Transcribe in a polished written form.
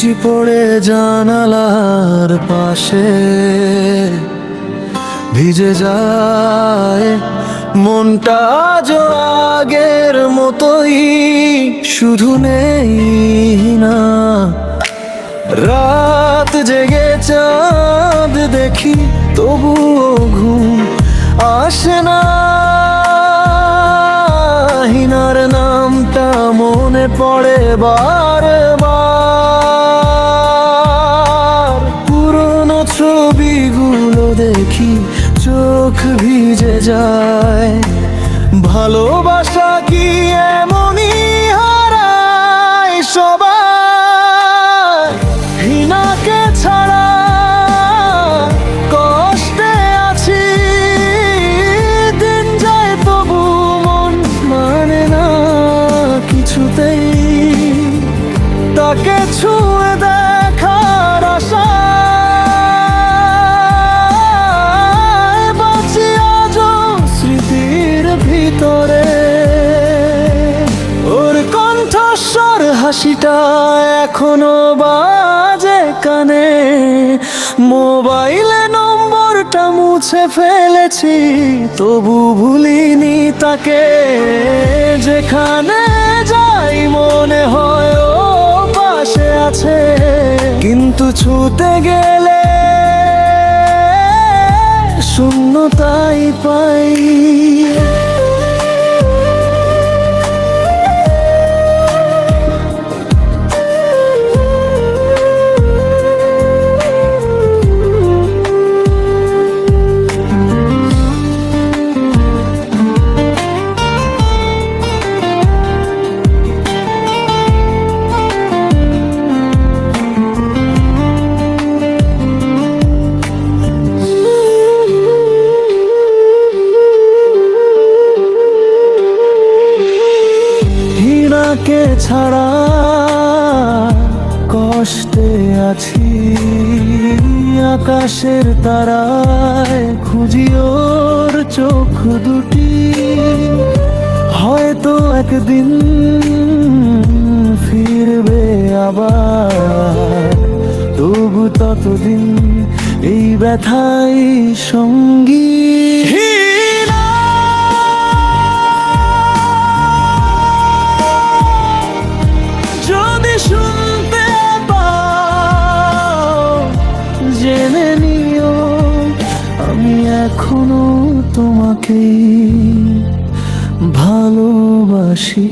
বৃষ্টি পড়ে জানালার পাশে ভিজে যায় মনটা আজও আগের মতোই, শুধু নেই না রাত জেগে চাঁদ দেখি, তবুও ঘুম আসে না। হিনার নামটা মনে পড়ে বারবার, পুরনো ছবিগুলো দেখি চোখ ভিজে যায়। ভালোবাসা কি এমনই হারায় সবাই? হিনাকে ছাড়া কষ্টে আছি, দিন যায় তবু মন মানে না কিছুতেই। তাকে ছুঁয়ে দেখার আশা বাঁচি আজও স্মৃতির ভিতরে। ওর কণ্ঠস্বর হাসিটা এখনো বাজে কানে, মোবাইলে নম্বরটা মুছে ফেলেছি, তবু ভুলিনি তাকে। যেখানে যাই মনে হয় ও পাশে আছে, কিন্তু ছুতে গেলে শূন্যতাই পাই। হিনাকে ছাড়া কষ্টে আছি, আকাশের তারায় খুঁজি ওর চোখ দুটি। হয়তো একদিন ফিরবে আবার, তবু ততদিন এই ব্যথাই সঙ্গী। যদি শুনতে পাও জেনে নিও, আমি এখনো তোমাকেই ভালোবাসি।